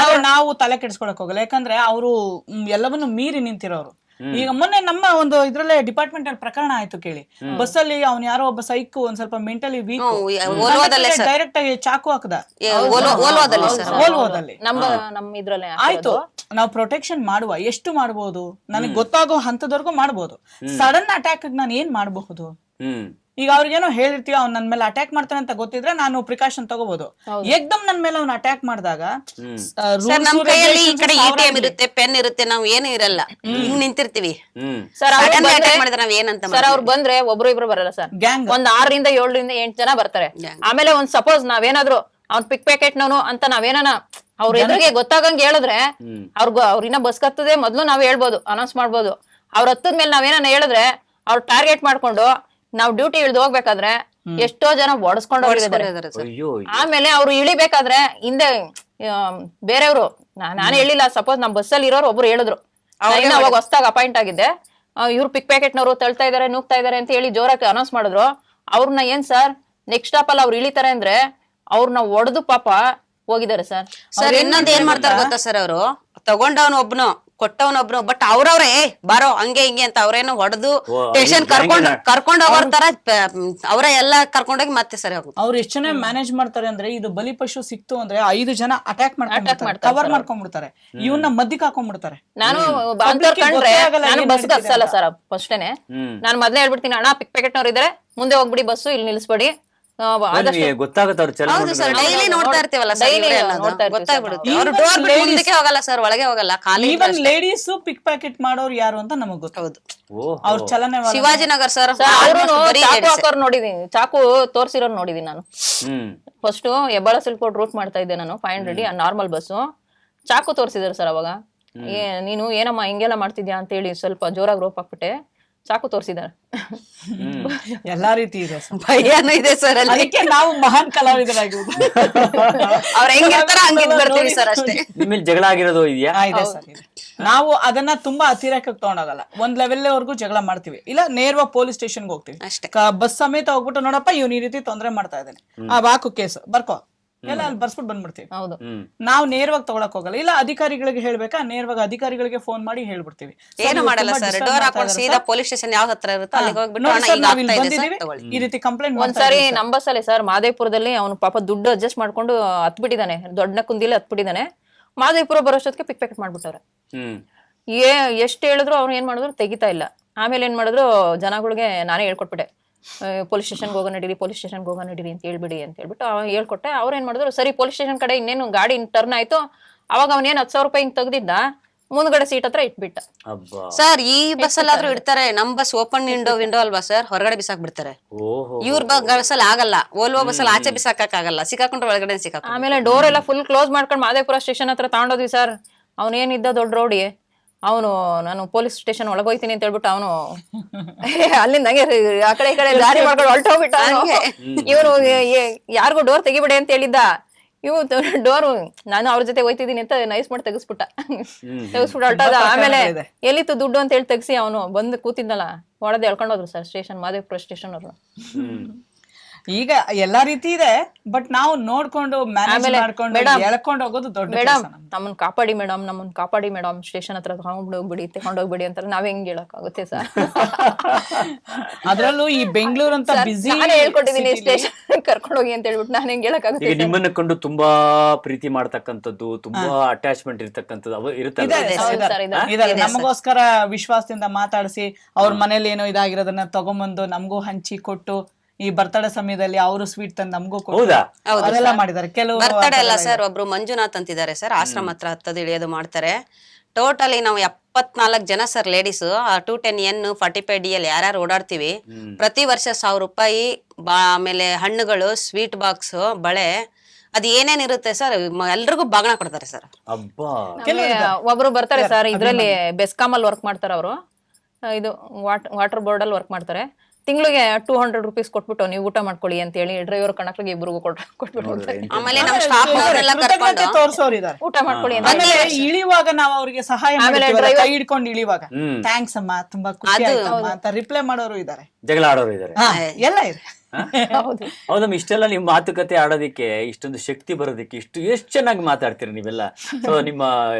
ಆದ್ರೆ ನಾವು ತಲೆ ಕೆಡಿಸ್ಕೊಳಕ್ ಹೋಗಲ್ಲ, ಯಾಕಂದ್ರೆ ಅವರು ಎಲ್ಲವನ್ನೂ ಮೀರಿ ನಿಂತಿರೋರು. ಈಗ ಮೊನ್ನೆ ನಮ್ಮ ಒಂದು ಇದ್ರಲ್ಲೇ ಡಿಪಾರ್ಟ್ಮೆಂಟ್ ಅಲ್ಲಿ ಪ್ರಕರಣ ಆಯ್ತು ಕೇಳಿ. ಬಸ್ಸಲ್ಲಿ ಅವ್ನು ಯಾರೋ ಒಬ್ಬ ಸೈಕ್ ಒಂದ್ ಸ್ವಲ್ಪ ಮೆಂಟಲಿ ವೀಕ್ ಡೈರೆಕ್ಟ್ ಆಗಿ ಚಾಕು ಹಾಕದ ಓಲ್ವೋದಲ್ಲಿ. ನಮ್ಮ ಇದ್ರಲ್ಲೇ ಆಯ್ತು, ನಾವು ಪ್ರೊಟೆಕ್ಷನ್ ಮಾಡುವ, ಎಷ್ಟು ಮಾಡಬಹುದು, ನನಗೆ ಗೊತ್ತಾಗೋ ಹಂತದವರೆಗೂ ಮಾಡಬಹುದು. ಸಡನ್ ಅಟ್ಯಾಕ್ ನಾನು ಏನ್ ಮಾಡಬಹುದು? ಈಗ ಅವ್ರಿಗೇನೋ ಹೇಳಿರ್ತೀವಿ, ಅವ್ನು ನನ್ ಮೇಲೆ ಅಟ್ಯಾಕ್ ಮಾಡ್ತಾನೆ ಅಂತ ಗೊತ್ತಿದ್ರೆ ನಾನು ಪ್ರಿಕಾಷನ್ ತಗೋಬಹುದು. ಏಕ್ದಮ್ ನನ್ ಮೇಲೆ ಅವ್ನು ಅಟ್ಯಾಕ್ ಮಾಡಿದಾಗ ನಮ್ ಕೈಯಲ್ಲಿ ಈ ಕಡೆ ATM ಇರುತ್ತೆ, ಪೆನ್ ಇರುತ್ತೆ, ನಾವ್ ಏನು ಇರಲ್ಲ, ಹಿಂಗ್ ನಿಂತಿರ್ತೀವಿ. ಸರ್ ನಾವ್ ಏನಂತ ಸರ್ ಅವ್ರು ಬಂದ್ರೆ ಒಬ್ರು ಇಬ್ರು ಬರಲ್ಲ ಸರ್, ಗ್ಯಾಂಗ್ ಒಂದ್ 6 ರಿಂದ 7 ರಿಂದ 8 ಜನ ಬರ್ತಾರೆ. ಆಮೇಲೆ ಒಂದ್ ಸಪೋಸ್ ನಾವೇನಾದ್ರು ಅವ್ನ್ ಪಿಕ್ ಪ್ಯಾಕೆಟ್ ನವನು ಅಂತ ನಾವೇನ ಅವ್ರ ಎದುರಿಗೆ ಗೊತ್ತಾಗಂಗ್ ಹೇಳಿದ್ರೆ ಅವ್ರಿನ್ನ ಬಸ್ ಕತ್ತದೆ ಮೊದ್ಲು ನಾವ್ ಹೇಳ್ಬೋದು, ಅನೌನ್ಸ್ ಮಾಡ್ಬೋದು. ಅವ್ರ ಹತ್ತದ ಮೇಲೆ ನಾವೇನ ಹೇಳಿದ್ರೆ ಅವ್ರ ಟಾರ್ಗೆಟ್ ಮಾಡ್ಕೊಂಡು ನಾವ್ ಡ್ಯೂಟಿ ಇಳ್ದು ಹೋಗ್ಬೇಕಾದ್ರೆ ಎಷ್ಟೋ ಜನ ಒಡಸ್ಕೊಂಡು ಹೋಗಿದ್ದಾರೆ. ಆಮೇಲೆ ಅವ್ರು ಇಳಿಬೇಕಾದ್ರೆ ಹಿಂದೆ ಬೇರೆಯವರು, ನಾನೇ ಹೇಳಿಲ್ಲ, ಸಪೋಸ್ ನಮ್ ಬಸ್ಸಲ್ಲಿ ಇರೋರು ಒಬ್ರು ಹೇಳಿದ್ರು, ಅವಾಗ ಹೊಸದಾಗ ಅಪಾಯಿಂಟ್ ಆಗಿದ್ದೆ, ಇವ್ರು ಪಿಕ್ ಪ್ಯಾಕೆಟ್ ನವರು ತಳ್ತಾ ಇದಾರೆ, ನೂಗ್ತಾ ಇದಾರೆ ಅಂತ ಹೇಳಿ ಜೋರಾಗಿ ಅನೌನ್ಸ್ ಮಾಡಿದ್ರು. ಅವ್ರನ್ನ ಏನ್ ಸರ್ ನೆಕ್ಸ್ಟ್ ಸ್ಟಾಪ್ ಅಲ್ಲಿ ಅವ್ರು ಇಳಿತಾರೆ ಅಂದ್ರೆ ಅವ್ರನ್ನ ಒಡೆದು ಪಾಪ ಹೋಗಿದ್ದಾರೆ ಸರ್. ಸರ್ ಇನ್ನೊಂದ್ ಏನ್ ಮಾಡ್ತಾರ ಗೊತ್ತಾ ಸರ್, ಅವರು ತಗೊಂಡವನ್ ಒಬ್ನು ಕೊಟ್ಟವನೊಬ್ನು, ಬಟ್ ಅವ್ರವ್ರೆ ಬಾರೋ ಹಂಗೆ ಹಿಂಗೆ ಅಂತ ಅವ್ರೇನೋ ಹೊಡೆದು ಸ್ಟೇಷನ್ ಕರ್ಕೊಂಡ್ ಹೋಗೋರ್ ತರ ಅವರ ಎಲ್ಲ ಕರ್ಕೊಂಡೋಗಿ ಮತ್ತೆ ಸರಿ ಹೋಗುತ್ತೆ. ಅವ್ರು ಎಷ್ಟು ಜನ ಮ್ಯಾನೇಜ್ ಮಾಡ್ತಾರೆ ಅಂದ್ರೆ, ಇದು ಬಲಿಪಶು ಸಿಕ್ತು ಅಂದ್ರೆ 5 ಜನ ಅಟ್ಯಾಕ್ ಮಾಡ್ತಾರೆ, ಕವರ್ ಮಾಡ್ಕೊಂಡ್ಬಿಡ್ತಾರೆ, ಇವನ್ನ ಮಧ್ಯಕ್ಕೆ ಹಾಕೊಂಡ್ಬಿಡ್ತಾರೆ. ನಾನು ಬಸ್ ಹತ್ಸಲ್ಲ ಸರ್ ಫಸ್ಟೇನೆ, ನಾನ್ ಮೊದ್ಲೇ ಹೇಳ್ಬಿಡ್ತೀನಿ, ಅಣ್ಣ ಪಿಕ್ ಪ್ಯಾಕೆಟ್ ನವ್ರು ಇದಾರೆ, ಮುಂದೆ ಹೋಗ್ಬಿಡಿ, ಬಸ್ಸು ಇಲ್ಲಿ ನಿಲ್ಸ್ಬೇಡಿ. ಡೈಲಿ ನೋಡ್ತಾ ಇರ್ತೀವಲ್ಲ ಸರ್, ಗೊತ್ತಾಗ್ಬಿಡುತ್ತೆ. ಅವ್ರು ಡೋರ್ ಬಿಟ್ಟು ಮುಂದಕ್ಕೆ ಹೋಗಲ್ಲ ಸರ್, ಒಳಗೆ ಹೋಗಲ್ಲ, ಖಾಲಿ. ಈವನ್ ಲೇಡೀಸ್ ಪಿಕ್ ಪ್ಯಾಕೆಟ್ ಮಾಡೋರು ಯಾರು ಅಂತ ನಮಗ್ ಗೊತ್ತೌದು. ಅವ್ರ ಚಲನೆ ಶಿವಾಜಿನಗರ್ ಸರ್, ಚಾಕು ಹಾಕೋರ್ ನೋಡಿದೀನಿ, ಚಾಕು ತೋರ್ಸಿರೋರ್ ನೋಡಿದೀನಿ ನಾನು. ಫಸ್ಟ್ ಹೆಬ್ಬಾಳ ಸಿಲ್ಕೋಟ್ ರೂಟ್ ಮಾಡ್ತಾ ಇದ್ದೆ ನಾನು, 500 ನಾರ್ಮಲ್ ಬಸ್, ಚಾಕು ತೋರ್ಸಿದಾರೆ ಸರ್. ಅವಾಗ ನೀನು ಏನಮ್ಮ ಹಿಂಗೆಲ್ಲ ಮಾಡ್ತಿದ್ಯಾ ಅಂತ ಹೇಳಿ ಸ್ವಲ್ಪ ಜೋರಾಗಿ ರೋಪ್ ಹಾಕ್ಬಿಟ್ಟೆ, ಚಾಕು ತೋರಿಸಿದ್ದಾರೆ. ಎಲ್ಲಾ ರೀತಿ ಇದೆ, ಭಯನೂ ಇದೆ ಸರ್. ಅದಕ್ಕೆ ನಾವು ಮಹಾನ್ ಕಲಾವಿದರಾಗಿರೋದು. ಅವ್ರ ಹೆಂಗಿರ್ತಾರ ಹಂಗಿದ್ ಬರ್ತೀವಿ ಸರ್ ಅಷ್ಟೇ. ನಿಮ್ಮಲ್ಲಿ ಜಗಳ ಆಗಿರೋದು ಇದೆಯಾ? ಇದೆ ಸರ್, ಇದೆ. ನಾವು ಅದನ್ನ ತುಂಬಾ ಅತಿರೇಕಕ್ಕೆ ತಗೊಂಡೋಗಲ್ಲ, ಒಂದ್ ಲೆವೆಲ್ ವರ್ಗು ಜಗಳ ಮಾಡ್ತೀವಿ, ಇಲ್ಲ ನೇರವಾಗಿ ಪೊಲೀಸ್ ಸ್ಟೇಷನ್ಗೆ ಹೋಗ್ತೀವಿ ಅಷ್ಟೇ. ಬಸ್ ಸಮೇತ ಹೋಗ್ಬಿಟ್ಟು, ನೋಡಪ್ಪ ಇವ್ನ ಈ ರೀತಿ ತೊಂದರೆ ಮಾಡ್ತಾ ಇದ್ದಾನೆ, ಹಾಕು ಕೇಸ್ ಬರ್ಕೋ ಎಲ್ಲ ಅಲ್ಲಿ ಬರ್ಸ್ಬಿಟ್ಟು ಬಂದ್ಬಿಡ್ತೀವಿ. ಹೌದು, ನಾವು ನೇರವಾಗಿ ತಗೊಳಕ್ ಹೋಗಲ್ಲ. ಇಲ್ಲ ಅಧಿಕಾರಿಗಳಿಗೆ ಹೇಳ್ಬೇಕಾ, ನೇರವಾಗಿ ಅಧಿಕಾರಿಗಳಿಗೆ ಫೋನ್ ಮಾಡಿ ಹೇಳ್ಬಿಡ್ತೀವಿ. ಏನು ಮಾಡಲ್ಲ ಸರ್, ಡೋರ್ ಹಾಕೊಂಡು ಸೀದಾ ಪೊಲೀಸ್ ಸ್ಟೇಷನ್ ಯಾವ ಹತ್ರ ಇರುತ್ತೆ ಅಲ್ಲಿಗೆ ಹೋಗ್ಬಿಟ್ಟು ಈ ರೀತಿ ಕಂಪ್ಲೇಂಟ್. ಒಂದ್ಸಾರಿ ನಮ್ ಬಸ್ಸಲ್ಲಿ ಸರ್ ಮಾದೇಪುರದಲ್ಲಿ ಅವನು ಪಾಪ ದುಡ್ಡು ಅಡ್ಜಸ್ಟ್ ಮಾಡ್ಕೊಂಡು ಹತ್ಬಿಟ್ಟಿದ್ದಾನೆ, ದೊಡ್ಡ ಕುಂದಿಲಿ ಹತ್ಬಿಟ್ಟಿದ್ದಾನೆ. ಮಾದೇಪುರ ಬರೋಷ್ಟೊತ್ತಿಗೆ ಪಿಕ್ ಪ್ಯಾಕೆಟ್ ಮಾಡ್ಬಿಟ್ಟವ್ರೆ. ಎಷ್ಟ್ ಹೇಳಿದ್ರು ಅವ್ರು ಏನ್ ಮಾಡಿದ್ರು ತೆಗಿತಾ ಇಲ್ಲ. ಆಮೇಲೆ ಏನ್ ಮಾಡಿದ್ರು, ಜನಗಳಿಗೆ ನಾನೇ ಹೇಳ್ಕೊಟ್ಬಿಟ್ಟೆ, ಪೊಲೀಸ್ ಸ್ಟೇಷನ್ಗೆ ಹೋಗೋ ನಡೀರಿ, ಪೊಲೀಸ್ ಸ್ಟೇಷನ್ಗೆ ಹೋಗೋ ನಡೀರಿ ಅಂತ ಹೇಳ್ಬಿಡಿ ಅಂತ ಹೇಳ್ಬಿಟ್ಟು ಹೇಳ್ಕೊಟ್ಟೆ. ಅವ್ರು ಏನ್ ಮಾಡಿದ್ರು, ಸರಿ ಪೊಲೀಸ್ ಸ್ಟೇಷನ್ ಕಡೆ ಇನ್ನೇನು ಗಾಡಿ ಟರ್ನ್ ಆಯ್ತು, ಅವಾಗ ಅವನೇನ್ 10,000 ರೂಪಾಯಿ ಹಿಂಗ್ ತೆಗ್ದಿದ್ದ, ಮುಂದ್ಗಡೆ ಸೀಟ್ ಹತ್ರ ಇಟ್ಬಿಟ್ಟ. ಸರ್ ಈ ಬಸ್ ಅಲ್ಲಾದ್ರೂ ಇಡ್ತಾರೆ, ನಮ್ ಬಸ್ ಓಪನ್ ವಿಂಡೋ ಅಲ್ವಾ ಸರ್, ಹೊರಗಡೆ ಬಿಸಾಕ್ ಬಿಡ್ತಾರೆ. ಇವ್ರ ಬಸ್ಸಲ್ಲಿ ಆಗಲ್ಲ, ಓಲ್ವೋ ಬಸ್ಸಲ್ಲಿ ಆಚೆ ಬಿಸಾಕಕ್ ಆಗಲ್ಲ, ಸಿಕ್ಕಾಕೊಂಡ್ರೆ ಒಳಗಡೆ ಸಿಕ್ಕಾಕ. ಆಮೇಲೆ ಡೋರ್ ಎಲ್ಲ ಫುಲ್ ಕ್ಲೋಸ್ ಮಾಡ್ಕೊಂಡು ಮಾದೇಪುರ ಸ್ಟೇಷನ್ ಹತ್ರ ತಗೊಂಡೋದ್ವಿ ಸರ್. ಅವನೇನಿದ್ದ ದೊಡ್ಡ ರೋಡಿ, ಅವನು ನಾನು ಪೊಲೀಸ್ ಸ್ಟೇಷನ್ ಒಳಗೋಯ್ತೀನಿ ಅಂತ ಹೇಳ್ಬಿಟ್ಟು ಅವನು ಅಲ್ಲಿಂದ ಹಂಗೆ ಆ ಕಡೆ ಈ ಕಡೆ ದಾರಿ ಮಾಡ್ಕೊಂಡು ಹೊರಟೋಗ್ಬಿಟ್ಟ. ಇವನು ಯಾರಿಗೂ ಡೋರ್ ತೆಗಿಬಿಡಿ ಅಂತ ಹೇಳಿದ್ದ, ಇವು ಡೋರ್ ನಾನು ಅವ್ರ ಜೊತೆ ಹೋಯ್ತಿದ್ದೀನಿ ಅಂತ ನೈಸ್ ಮಾಡಿ ತೆಗಿಸ್ಬಿಟ್ಟ ಹೊರಟದ. ಆಮೇಲೆ ಎಲ್ಲಿತ್ತು ದುಡ್ಡು ಅಂತ ಹೇಳಿ ತೆಗ್ಸಿ ಅವನು ಬಂದು ಕೂತಿದ್ನಲ್ಲ, ಹೊಡೆದು ಎಳ್ಕೊಂಡೋದ್ರು ಸರ್ ಸ್ಟೇಷನ್, ಮಾದೇಪುರ ಸ್ಟೇಷನ್ ಅವರು. ಈಗ ಎಲ್ಲಾ ರೀತಿ ಇದೆ, ಬಟ್ ನಾವು ನೋಡ್ಕೊಂಡು ಮ್ಯಾನೇಜ್ ಮಾಡ್ಕೊಂಡು ಎಳ್ಕೊಂಡು ಹೋಗೋದು ದೊಡ್ಡ. ಮೇಡಮ್ ನಮ್ಮನ್ ಕಾಪಾಡಿ ಮೇಡಮ್, ನಮ್ಮನ್ ಕಾಪಾಡಿ ಮೇಡಮ್, ಸ್ಟೇಷನ್ ಹತ್ರ ತಗೊಂಡೋಗ್ಬಿಡಿ, ತಗೊಂಡೋಗ್ಬಿಡಿ ಅಂತಾರೆ. ನಾವ್ ಹೆಂಗ್ ಹೇಳಕ್ ಆಗುತ್ತೆ ಸರ್? ಅದ್ರಲ್ಲೂ ಈ ಬೆಂಗಳೂರು ಅಂತ ಬಿಸಿ, ನಾನು ಹೇಳ್ಕೊಟ್ಟಿದೀನಿ ಸ್ಟೇಷನ್ ಕರ್ಕೊಂಡೋಗಿ ಅಂತ ಹೇಳ್ಬಿಟ್ಟು, ನಾನು ಹೆಂಗ್ ಹೇಳಕ್ ಆಗುತ್ತೆ? ನಿಮ್ಮನ್ನ ಕಂಡು ತುಂಬಾ ಪ್ರೀತಿ ಮಾಡ್ತಕ್ಕಂಥದ್ದು, ತುಂಬಾ ಅಟ್ಯಾಚ್ಮೆಂಟ್ ಇರ್ತಕ್ಕಂಥದ್ದು ಇರುತ್ತೆ. ನಮಗೋಸ್ಕರ ವಿಶ್ವಾಸದಿಂದ ಮಾತಾಡಿಸಿ ಅವ್ರ ಮನೇಲಿ ಏನೋ ಇದಾಗಿರೋದನ್ನ ತಗೊಂಬಂದು ನಮಗೂ ಹಂಚಿ ಕೊಟ್ಟು, ಈ ಬರ್ತಡೇ ಸಮಯದಲ್ಲಿ ಅವರು ಸ್ವೀಟ್ ತಂದು ನಮಗೂ ಅದೆಲ್ಲ ಮಾಡಿದ್ದಾರೆ. ಕೆಲವು ಬರ್ತಡೇ ಅಲ್ಲ ಸರ್, ಒಬ್ರು ಮಂಜುನಾಥ್ ಅಂತಿದ್ದಾರೆ ಸರ್, ಆಶ್ರಮ ಹತ್ರ ಹತ್ತದು ಇಳಿಯೋದು ಮಾಡ್ತಾರೆ. ಟೋಟಲಿ ನಾವು 74 ಜನ ಸರ್ ಲೇಡೀಸ್, 210N 45DL ಯಾರ್ಯಾರು ಓಡಾಡ್ತೀವಿ. ಪ್ರತಿ ವರ್ಷ 1,000 ರೂಪಾಯಿ, ಆಮೇಲೆ ಹಣ್ಣುಗಳು, ಸ್ವೀಟ್ ಬಾಕ್ಸ್, ಬಳೆ, ಅದ್ ಏನೇನಿರುತ್ತೆ ಸರ್ ಎಲ್ರಿಗೂ ಬಾಗಣ ಕೊಡ್ತಾರೆ ಸರ್. ಒಬ್ರು ಬರ್ತಾರೆ ಸರ್, ಇದ್ರಲ್ಲಿ ಬೆಸ್ಕಾಮ್ ಅಲ್ಲಿ ವರ್ಕ್ ಮಾಡ್ತಾರೆ ಅವರು, ಇದು ವಾಟರ್ ಬೋರ್ಡ್ ಅಲ್ಲಿ ವರ್ಕ್ ಮಾಡ್ತಾರೆ. ತಿಂಗಳಿಗೆ 200 rupees ಕೊಟ್ಬಿಟ್ಟು ನೀವು ಊಟ ಮಾಡ್ಕೊಳ್ಳಿ ಅಂತ ಹೇಳಿ ಡ್ರೈವರ್ ಕಂಡಕ್ಟರ್ಗೆ ಇಬ್ಬರಿಗೂ ಕೊಟ್ಬಿಟ್ಟು ನೋಡಿದ್ರೆ ಇಂಥ ಆಮೇಲೆ ನಮ್ಮ ಸ್ಟಾಫ್ ಅವರೆಲ್ಲ ಕೃತಜ್ಞತೆ ಕರ್ಕೊಂಡು ತೋರ್ಸೋರಿದ್ದಾರೆ. ಊಟ ಮಾಡ್ಕೊಳ್ಳಿ ಅಂತ ಆಮೇಲೆ ಇಳಿಯುವಾಗ ನಾವು ಅವ್ರಿಗೆ ಸಹಾಯ ಮಾಡ್ತೀವಲ್ಲ, ಕೈ ಹಿಡ್ಕೊಂಡು ಇಳಿಯುವಾಗ ಥ್ಯಾಂಕ್ಸ್ ಅಮ್ಮ ತುಂಬಾ ಖುಷಿ ಆಯ್ತಮ್ಮ ಅಂತ ರಿಪ್ಲೈ ಮಾಡೋರು ಇದ್ದಾರೆ, ಜಗಳ ಆಡೋರು ಇದಾರೆ. ಎಲ್ಲ ಇದೆ. ಹೌದು ಹೌದಮ್ಮ, ಇಷ್ಟೆಲ್ಲ ನಿಮ್ ಮಾತುಕತೆ ಆಡೋದಿಕ್ಕೆ ಇಷ್ಟೊಂದು ಶಕ್ತಿ ಬರೋದಿಕ್ಕೆ ಎಷ್ಟು ಚೆನ್ನಾಗಿ ಮಾತಾಡ್ತೀರಿ ನೀವೆಲ್ಲ. ಸೊ ನಿಮ್ಮ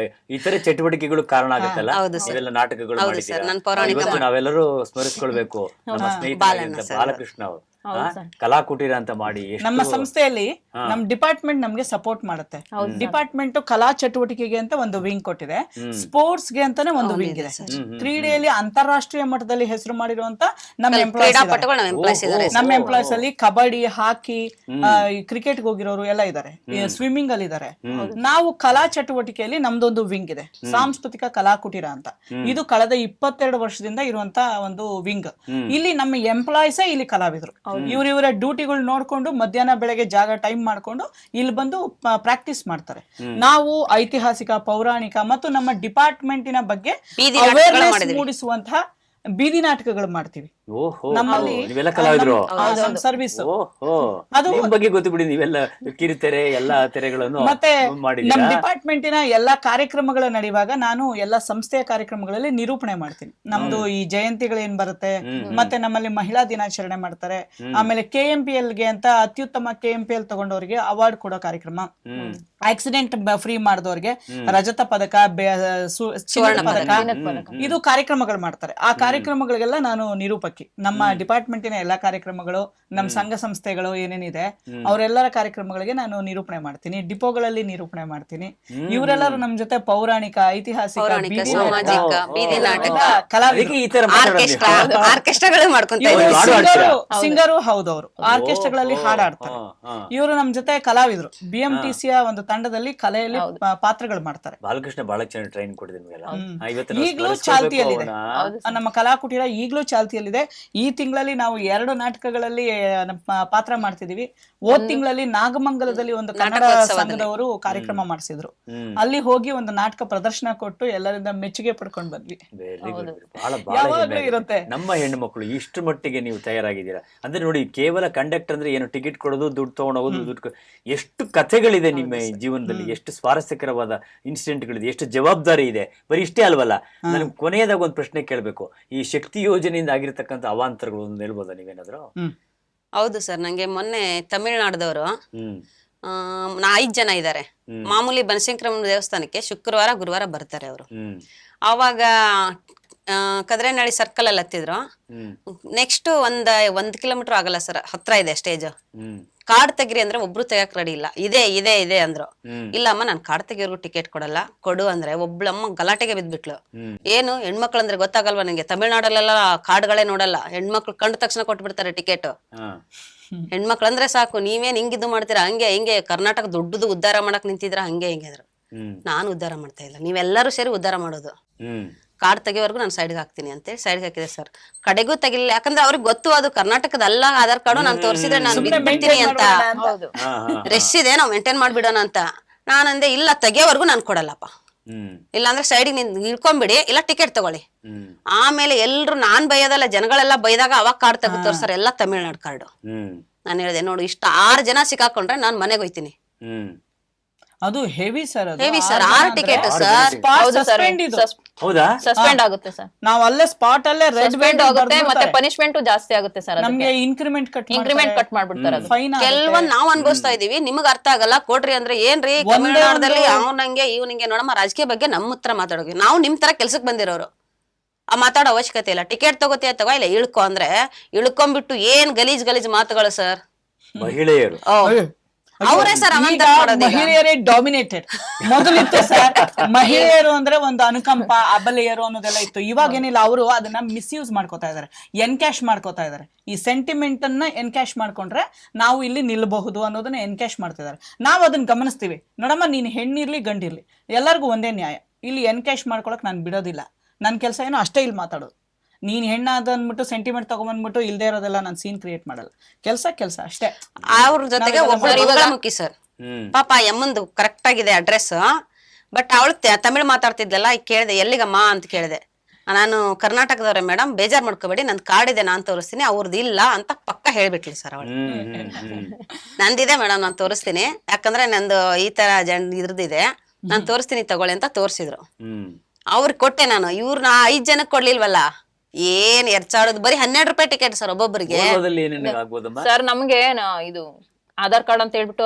ಇತರೆ ಚಟುವಟಿಕೆಗಳು ಕಾರಣ ಆಗುತ್ತಲ್ಲ, ನೀವೆಲ್ಲ ನಾಟಕಗಳು ಮಾಡಿದ್ದೀರಾ. ಇವತ್ತು ನಾವೆಲ್ಲರೂ ಸ್ಮರಿಸ್ಕೊಳ್ಬೇಕು ನಮ್ಮ ಸ್ನೇಹಿತರಾಗಿದ್ದ ಬಾಲಕೃಷ್ಣ ಅವರು ಕಲಾಕುಟೀರ ಅಂತ ಮಾಡಿ ನಮ್ಮ ಸಂಸ್ಥೆಯಲ್ಲಿ ನಮ್ ಡಿಪಾರ್ಟ್ಮೆಂಟ್ ನಮ್ಗೆ ಸಪೋರ್ಟ್ ಮಾಡುತ್ತೆ. ಡಿಪಾರ್ಟ್ಮೆಂಟ್ ಕಲಾ ಚಟುವಟಿಕೆಗೆ ಅಂತ ಒಂದು ವಿಂಗ್ ಕೊಟ್ಟಿದೆ, ಸ್ಪೋರ್ಟ್ಸ್ ಗೆ ಅಂತಾನೆ ಒಂದು ವಿಂಗ್ ಇದೆ. ಕ್ರೀಡೆಯಲ್ಲಿ ಅಂತಾರಾಷ್ಟ್ರೀಯ ಮಟ್ಟದಲ್ಲಿ ಹೆಸರು ಮಾಡಿರುವಂತ ನಮ್ಮ ಎಂಪ್ಲಾಯ್ಸ್ ಅಲ್ಲಿ ಕಬಡ್ಡಿ, ಹಾಕಿ, ಕ್ರಿಕೆಟ್ ಹೋಗಿರೋರು ಎಲ್ಲ ಇದ್ದಾರೆ, ಸ್ವಿಮ್ಮಿಂಗ್ ಅಲ್ಲಿ ಇದ್ದಾರೆ. ನಾವು ಕಲಾ ಚಟುವಟಿಕೆಯಲ್ಲಿ ನಮ್ದೊಂದು ವಿಂಗ್ ಇದೆ, ಸಾಂಸ್ಕೃತಿಕ ಕಲಾ ಕುಟೀರ ಅಂತ. ಇದು ಕಳೆದ 22 ವರ್ಷದಿಂದ ಇರುವಂತ ಒಂದು ವಿಂಗ್. ಇಲ್ಲಿ ನಮ್ಮ ಎಂಪ್ಲಾಯ್ಸೇ ಇಲ್ಲಿ ಕಲಾವಿದರು. ಇವರ ಡ್ಯೂಟಿಗಳು ನೋಡ್ಕೊಂಡು ಮಧ್ಯಾಹ್ನ ಬೆಳಗ್ಗೆ ಜಾಗ ಟೈಮ್ ಮಾಡ್ಕೊಂಡು ಇಲ್ಲಿ ಬಂದು ಪ್ರಾಕ್ಟೀಸ್ ಮಾಡ್ತಾರೆ. ನಾವು ಐತಿಹಾಸಿಕ, ಪೌರಾಣಿಕ ಮತ್ತು ನಮ್ಮ ಡಿಪಾರ್ಟ್ಮೆಂಟಿನ ಬಗ್ಗೆ ಅವೇರ್ನೆಸ್ ಮೂಡಿಸುವಂತಹ ಬೀದಿ ನಾಟಕಗಳು ಮಾಡ್ತೀವಿ. ನಮ್ಮಲ್ಲಿ ಸರ್ವಿಸ್ ಅದು ಬಗ್ಗೆ ಗೊತ್ತು ಬಿಡಿ, ನೀವೆಲ್ಲ ಕಿರುತೆರೆ ಎಲ್ಲಾ ತೆರೆಗಳನ್ನು ಮತ್ತೆ ನಮ್ಮ ಡಿಪಾರ್ಟ್ಮೆಂಟಿನ ಎಲ್ಲಾ ಕಾರ್ಯಕ್ರಮಗಳು ನಡೆಯುವಾಗ ನಾನು ಎಲ್ಲಾ ಸಂಸ್ಥೆಯ ಕಾರ್ಯಕ್ರಮಗಳಲ್ಲಿ ನಿರೂಪಣೆ ಮಾಡ್ತೀನಿ. ನಮ್ದು ಈ ಜಯಂತಿಗಳೇನ್ ಬರುತ್ತೆ, ಮತ್ತೆ ನಮ್ಮಲ್ಲಿ ಮಹಿಳಾ ದಿನಾಚರಣೆ ಮಾಡ್ತಾರೆ, ಆಮೇಲೆ KMPL ಗೆ ಅಂತ ಅತ್ಯುತ್ತಮ KMPL ತಗೊಂಡವ್ರಿಗೆ ಅವಾರ್ಡ್ ಕೊಡೋ ಕಾರ್ಯಕ್ರಮ, ಆಕ್ಸಿಡೆಂಟ್ ಫ್ರೀ ಮಾಡಿದವ್ರಿಗೆ ರಜತ ಪದಕ, ಚಿನ್ನದ ಪದಕ, ಇದು ಕಾರ್ಯಕ್ರಮಗಳು ಮಾಡ್ತಾರೆ. ಆ ಕಾರ್ಯಕ್ರಮಗಳಿಗೆಲ್ಲ ನಾನು ನಿರೂಪಕಿ. ನಮ್ಮ ಡಿಪಾರ್ಟ್ಮೆಂಟಿನ ಎಲ್ಲಾ ಕಾರ್ಯಕ್ರಮಗಳು, ನಮ್ಮ ಸಂಘ ಸಂಸ್ಥೆಗಳು ಏನೇನಿದೆ ಅವರೆಲ್ಲರ ಕಾರ್ಯಕ್ರಮಗಳಿಗೆ ನಾನು ನಿರೂಪಣೆ ಮಾಡ್ತೀನಿ, ಡಿಪೋಗಳಲ್ಲಿ ನಿರೂಪಣೆ ಮಾಡ್ತೀನಿ. ಇವರೆಲ್ಲರೂ ನಮ್ ಜೊತೆ ಪೌರಾಣಿಕ, ಐತಿಹಾಸಿಕ, ಬೀದಿ ನಾಟಕ, ಆರ್ಕೆಸ್ಟ್ರಾಗಳು ಮಾಡ್ಕೊಂತಾರೆ. ಸಿಂಗರು ಹೌದವರು ಆರ್ಕೆಸ್ಟ್ರಾಗಳಲ್ಲಿ ಹಾಡಾಡ್ತಾರೆ. ಇವರು ನಮ್ ಜೊತೆ ಕಲಾವಿದರು. BMTC ಒಂದು ತಂಡದಲ್ಲಿ ಕಲೆಯಲ್ಲಿ ಪಾತ್ರಗಳು ಮಾಡ್ತಾರೆ. ಬಾಲಕೃಷ್ಣ ಬಹಳ ಚೆನ್ನಾಗಿ ಟ್ರೈನ್ ಕೊಟ್ಟಿದ್ದೀನಿ. ಈಗಲೂ ಚಾಲ್ತಿಯಲ್ಲಿದೆ ನಮ್ಮ ಕಲಾ ಕುಟೀರ, ಈಗಲೂ ಚಾಲ್ತಿಯಲ್ಲಿದೆ. ಈ ತಿಂಗಳಲ್ಲಿ ನಾವು 2 ನಾಟಕಗಳಲ್ಲಿ ಪಾತ್ರ ಮಾಡ್ತಿದೀವಿ. ಹೋದ್ ತಿಂಗಳಲ್ಲಿ ನಾಗಮಂಗಲದಲ್ಲಿ ಒಂದು ಕನ್ನಡ ಸಂಘದವರು ಕಾರ್ಯಕ್ರಮ ಮಾಡಿಸಿದ್ರು. ಅಲ್ಲಿ ಹೋಗಿ ಒಂದು ನಾಟಕ ಪ್ರದರ್ಶನ ಕೊಟ್ಟು ಎಲ್ಲರಿಂದ ಮೆಚ್ಚುಗೆ ಪಡ್ಕೊಂಡ್ ಬಂದ್ವಿ. ಇರುತ್ತೆ ನಮ್ಮ ಹೆಣ್ಣು ಮಕ್ಕಳು ಇಷ್ಟು ಮಟ್ಟಿಗೆ ನೀವು ತಯಾರಾಗಿದ್ದೀರಾ ಅಂದ್ರೆ ನೋಡಿ. ಕೇವಲ ಕಂಡಕ್ಟರ್ ಅಂದ್ರೆ ಏನು, ಟಿಕೆಟ್ ಕೊಡೋದು, ದುಡ್ಡು ತಗೊಂಡೋಗೋದು, ದುಡ್ಡು. ಎಷ್ಟು ಕಥೆಗಳಿದೆ ನಿಮ್ಮ ಜೀವನದಲ್ಲಿ, ಎಷ್ಟು ಸ್ವಾರಸ್ಯಕರವಾದ ಇನ್ಸಿಡೆಂಟ್ಗಳಿದೆ, ಎಷ್ಟು ಜವಾಬ್ದಾರಿ ಇದೆ. ಬರೀ ಇಷ್ಟೇ ಅಲ್ವಲ್ಲ. ನನಗೆ ಕೊನೆಯದಾಗ ಒಂದು ಪ್ರಶ್ನೆ ಕೇಳಬೇಕು. ಈ ಶಕ್ತಿ ಯೋಜನೆಯಿಂದ ಆಗಿರ್ತಕ್ಕಂಥ ಅವಾಂತರಗಳು ಒಂದು ಹೇಳ್ಬೋದಾ ನೀವೇನಾದ್ರು? ಹೌದು ಸರ್, ನಂಗೆ ಮೊನ್ನೆ ತಮಿಳ್ನಾಡದವರು 5 ಜನ ಇದ್ದಾರೆ. ಮಾಮೂಲಿ ಬನಶಂಕರಮ್ಮನ ದೇವಸ್ಥಾನಕ್ಕೆ ಶುಕ್ರವಾರ ಗುರುವಾರ ಬರ್ತಾರೆ ಅವರು. ಆವಾಗ ಕದ್ರೇನಹಳ್ಳಿ ಸರ್ಕಲ್ ಅಲ್ಲಿ ಹತ್ತಿದ್ರು. ನೆಕ್ಸ್ಟ್ 1 ಕಿಲೋಮೀಟರ್ ಆಗಲ್ಲ ಸರ್, ಹತ್ರ ಇದೆ ಸ್ಟೇಜ್. ಕಾರ್ಡ್ ತೆಗಿರಿ ಅಂದ್ರೆ ಒಬ್ರು ತೆಗಿಯಕ್ ರೆಡಿ ಇಲ್ಲ. ಇದೆ ಅಂದ್ರು. ಇಲ್ಲಮ್ಮ ನಾನ್ ಕಾರ್ಡ್ ತೆಗಿಯೋರ್ಗು ಟಿಕೆಟ್ ಕೊಡಲ್ಲ, ಕೊಡು ಅಂದ್ರೆ ಒಬ್ಳಮ್ಮ ಗಲಾಟೆಗೆ ಬಿದ್ಬಿಟ್ಲು. ಏನು ಹೆಣ್ಮಕ್ಳು ಅಂದ್ರೆ ಗೊತ್ತಾಗಲ್ವಾ ನಂಗೆ? ತಮಿಳ್ನಾಡಲ್ಲೆಲ್ಲ ಕಾರ್ಡ್ಗಳೇ ನೋಡಲ್ಲ, ಹೆಣ್ಮಕ್ಳು ಕಂಡ ತಕ್ಷಣ ಕೊಟ್ಬಿಡ್ತಾರೆ ಟಿಕೆಟ್. ಹೆಣ್ಮಕ್ಳು ಅಂದ್ರೆ ಸಾಕು, ನೀವೇನ್ ಹಿಂಗಿದ್ದು ಮಾಡ್ತೀರಾ, ಹಂಗೆ ಹಿಂಗೆ ಕರ್ನಾಟಕ ದೊಡ್ಡದು ಉದ್ಧಾರ ಮಾಡಕ್ ನಿಂತಿದ್ರ, ಹಂಗೆ ಹಿಂಗಿದ್ರು. ನಾನು ಉದ್ಧಾರ ಮಾಡ್ತಾ ಇಲ್ಲ, ನೀವೆಲ್ಲರೂ ಸೇರಿ ಉದ್ಧಾರ ಮಾಡೋದು. ಕಾರ್ಡ್ ತೆಗಿಯೋವರೆಗೂ ನಾನು ಸೈಡ್ಗೆ ಹಾಕ್ತೀನಿ ಅಂತೇಳಿ ಸೈಡ್ಗೆ ಹಾಕಿದೆ ಸರ್. ಕಡೆಗೂ ತೆಗಿಲಿಲ್ಲ, ಯಾಕಂದ್ರೆ ಅವ್ರಿಗೆ ಗೊತ್ತು ಅದು ಕರ್ನಾಟಕದ ಅಲ್ಲ ಆಧಾರ್ ಕಾರ್ಡು. ನಾನು ತೋರಿಸಿದ್ರೆ ನಾನು ಬಿಡ್ತೀನಿ ಅಂತ, ರೆಸ್ ಇದೆ ನಾವು ಮೇಂಟೈನ್ ಮಾಡ್ಬಿಡೋಣ ಅಂತ. ನಾನಂದೆ ಇಲ್ಲ, ತೆಗಿಯೋವರೆಗೂ ನಾನು ಕೊಡಲ್ಲಪ್ಪ, ಇಲ್ಲಾಂದ್ರೆ ಸೈಡಿಗೆ ನಿಂತು ಇಳ್ಕೊಂಬಿಡಿ, ಇಲ್ಲ ಟಿಕೆಟ್ ತಗೊಳ್ಳಿ. ಆಮೇಲೆ ಎಲ್ರು ನಾನ್ ಬೈಯೋದಲ್ಲ, ಜನಗಳೆಲ್ಲ ಬೈದಾಗ ಅವಾಗ ಕಾರ್ಡ್ ತೆಗೆದು ತೋರ್ಸಾರ, ಎಲ್ಲ ತಮಿಳ್ನಾಡು ಕಾರ್ಡು. ನಾನು ಹೇಳಿದೆ ನೋಡು, ಇಷ್ಟ 6 ಜನ ಸಿಕ್ಕಾಕೊಂಡ್ರೆ ನಾನ್ ಮನೆಗೆ ಹೋಯ್ತೀನಿ. ಅದು heavy sir, heavy sir. 6 ticket sir, suspend ಆಗುತ್ತೆ ಸರ್. ನಾವು ಅಲ್ಲೇ ಸ್ಪಾಟ್ ಅಲ್ಲೇ ರೆಡ್ ಬೆಲ್ಟ್ ಆಗುತ್ತೆ, ಮತ್ತೆ ಪನಿಷ್ಮೆಂಟ್ ಜಾಸ್ತಿ ಆಗುತ್ತೆ ಸರ್. ನಮಗೆ ಇನ್ಕ್ರಿಮೆಂಟ್ ಕಟ್ ಮಾಡ್ಬಿಡ್ತಾರೆ. ಕೆಲವೊಂದ್ ನಾವ್ ಅನ್ಭವಿಸ್ತಾ ಇದೀವಿ, ನಿಮಗ್ ಅರ್ಥ ಆಗಲ್ಲ. ಕೊಡ್ರಿ ಅಂದ್ರೆ ಏನ್ರಿ ತಮಿಳ್ನಾಡಲ್ಲಿ ಅವನಂಗೆ ಇವನಿಗೆ ನೋಡಮ್ಮ, ರಾಜಕೀಯ ಬಗ್ಗೆ ನಮ್ಮ ಹತ್ರ ಮಾತಾಡೋಕೆ ನಾವು ನಿಮ್ ತರ ಕೆಲ್ಸಕ್ ಬಂದಿರೋರು. ಆ ಮಾತಾಡೋ ಅವಶ್ಯಕತೆ ಇಲ್ಲ. ಟಿಕೆಟ್ ತಗೋತೀಯ ತಗೋ, ಇಲ್ಲ ಇಳ್ಕೊ ಅಂದ್ರೆ ಇಳ್ಕೊಂಡ್ಬಿಟ್ಟು ಏನ್ ಗಲೀಜ್ ಮಾತುಗಳು ಸರ್. ಮಹಿಳೆಯರು ಅವರೇ ಸರ್ ಮಹಿಳೆಯರೇ ಡಾಮಿನೇಟೆಡ್. ಮೊದಲಿತ್ತು ಸರ್, ಮಹಿಳೆಯರು ಅಂದ್ರೆ ಒಂದು ಅನುಕಂಪ, ಅಬಲೆಯರು ಅನ್ನೋದೆಲ್ಲ ಇತ್ತು. ಇವಾಗ ಏನಿಲ್ಲ, ಅವರು ಅದನ್ನ ಮಿಸ್ಯೂಸ್ ಮಾಡ್ಕೋತಾ ಇದಾರೆ, ಎನ್ಕ್ಯಾಶ್ ಮಾಡ್ಕೋತಾ ಇದಾರೆ. ಈ ಸೆಂಟಿಮೆಂಟ್ ಅನ್ನ ಎನ್ಕ್ಯಾಶ್ ಮಾಡ್ಕೊಂಡ್ರೆ ನಾವು ಇಲ್ಲಿ ನಿಲ್ಬಹುದು ಅನ್ನೋದನ್ನ ಎನ್ಕ್ಯಾಶ್ ಮಾಡ್ತಿದ್ದಾರೆ. ನಾವು ಅದನ್ನ ಗಮನಿಸ್ತೀವಿ. ನೋಡಮ್ಮ, ನೀನ್ ಹೆಣ್ಣಿರ್ಲಿ ಗಂಡಿರ್ಲಿ ಎಲ್ಲರಿಗೂ ಒಂದೇ ನ್ಯಾಯ. ಇಲ್ಲಿ ಎನ್ಕ್ಯಾಶ್ ಮಾಡ್ಕೊಳಕ್ ನಾನು ಬಿಡೋದಿಲ್ಲ. ನನ್ನ ಕೆಲಸ ಏನೋ ಅಷ್ಟೇ ಇಲ್ಲಿ ಮಾತಾಡೋದು. ನೀನ್ ಹೆಣ್ಣಾದ ಅಂದ್ಬಿಟ್ಟು ಸೆಂಟಿಮೆಂಟ್ ತಗೊಂಡ್ಬಂದ್ಬಿಟ್ಟು ಇಲ್ದೇ ಇರೋದೆಲ್ಲ ನಾನು ಸೀನ್ ಕ್ರಿಯೇಟ್ ಮಾಡಲ್ಲ. ಕೆಲಸ ಅಷ್ಟೇ. ಅವ್ರ ಜೊತೆಗೆ ಒಬ್ಬರು ಮುಖ್ಯ ಸರ್. ಪಾಪ ಎಮ್ಮಂದು ಕರೆಕ್ಟ್ ಆಗಿದೆ ಅಡ್ರೆಸ್, ಬಟ್ ಅವಳು ತಮಿಳ್ ಮಾತಾಡ್ತಿದ್ಲಲ್ಲ, ಕೇಳಿದೆ ಎಲ್ಲಿಗಮ್ಮ ಅಂತ ಕೇಳಿದೆ. ನಾನು ಕರ್ನಾಟಕದವ್ರೆ ಮೇಡಮ್, ಬೇಜಾರ್ ಮಾಡ್ಕೋಬೇಡಿ, ನನ್ ಕಾರ್ಡ್ ಇದೆ, ನಾನ್ ತೋರಿಸ್ತೀನಿ, ಅವ್ರದ್ದು ಇಲ್ಲ ಅಂತ ಪಕ್ಕ ಹೇಳ್ಬಿಟ್ಲಿ ಸರ್ ಅವಳು. ನಂದಿದೆ ಮೇಡಮ್, ನಾನ್ ತೋರಿಸ್ತೀನಿ, ಯಾಕಂದ್ರೆ ನಂದು ಈ ತರ ಇದ್ರದಿದೆ, ನಾನ್ ತೋರಿಸ್ತೀನಿ ತಗೊಳ್ಳಿ ಅಂತ ತೋರಿಸಿದ್ರು. ಅವ್ರಿಗೆ ಕೊಟ್ಟೆ ನಾನು. ಇವ್ರನ್ನ 5 ಜನಕ್ಕೆ ಕೊಡ್ಲಿಲ್ವಲ್ಲ, ಏನ್ ಎರ್ಚಾಡೋದು, ಬರೀ 12 ರೂಪಾಯಿ ಟಿಕೆಟ್ ಸರ್ ಒಬ್ಬೊಬ್ಬರಿಗೆ. ಸರ್ ನಮ್ಗೆ ಇದು ಆಧಾರ್ ಕಾರ್ಡ್ ಅಂತ ಹೇಳ್ಬಿಟ್ಟು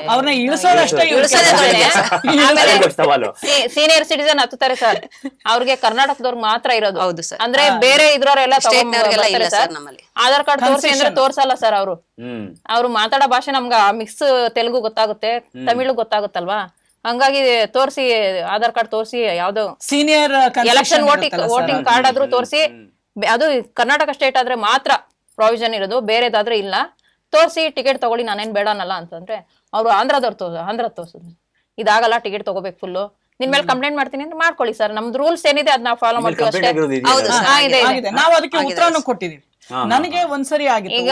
ಅವ್ರನ್ನ ಇಳಿಸೋದಷ್ಟೇ ಸೀನಿಯರ್ ಸಿಟಿಸನ್ ಹತ್ತುತ್ತಾರೆ ಸರ್. ಅವ್ರಿಗೆ ಕರ್ನಾಟಕದವ್ರಿಗೆ ಮಾತ್ರ ಇರೋದು. ಹೌದು ಸರ್. ಅಂದ್ರೆ ಬೇರೆ ಇದ್ರವರೆಲ್ಲ ಇಲ್ಲ ಸರ್ ನಮ್ಮಲ್ಲಿ. ಆಧಾರ್ ಕಾರ್ಡ್ ತೋರಿಸಿ ಅಂದ್ರೆ ತೋರ್ಸಲ್ಲ ಸರ್ ಅವರು. ಅವ್ರು ಮಾತಾಡೋ ಭಾಷೆ ನಮ್ಗ ಮಿಕ್ಸ್ ತೆಲುಗು ಗೊತ್ತಾಗುತ್ತೆ, ತಮಿಳು ಗೊತ್ತಾಗುತ್ತಲ್ವಾ, ಹಂಗಾಗಿ ತೋರಿಸಿ ಆಧಾರ್ ಕಾರ್ಡ್ ತೋರಿಸಿ ಯಾವ್ದೋ ಸೀನಿಯರ್ ಎಲೆಕ್ಷನ್ ವೋಟಿಂಗ್ ಕಾರ್ಡ್ ಆದ್ರೂ ತೋರಿಸಿ, ಅದು ಕರ್ನಾಟಕ ಸ್ಟೇಟ್ ಆದ್ರೆ ಮಾತ್ರ ಪ್ರಾವಿಷನ್ ಇರೋದು, ಬೇರೆದಾದ್ರೆ ಇಲ್ಲ. ತೋರಿಸಿ ಟಿಕೆಟ್ ತಗೊಳ್ಳಿ, ನಾನೇನ್ ಬೇಡ ಅನ್ನಲ್ಲ ಅಂತಂದ್ರೆ ಅವ್ರು ಆಂಧ್ರದವ್ರು ತೋರ್ಸೋದು, ಇದಾಗಲ್ಲ ಟಿಕೆಟ್ ತಗೋಬೇಕು ಫುಲ್ಲು, ನಿನ್ ಮೇಲೆ ಕಂಪ್ಲೇಂಟ್ ಮಾಡ್ತೀನಿ ಅಂದ್ರೆ ಮಾಡ್ಕೊಳ್ಳಿ ಸರ್, ನಮ್ದು ರೂಲ್ಸ್ ಏನಿದೆ ಅದನ್ನ ಫಾಲೋ ಮಾಡ್ತೀವಿ ಅಷ್ಟೇ. ನಾವು ಅದಕ್ಕೆ ಉತ್ತರನೂ ಕೊಟ್ಟಿದೀವಿ. ನನಗೆ ಒಂದ್ಸರಿ ಆಗಿತ್ತು. ಈಗ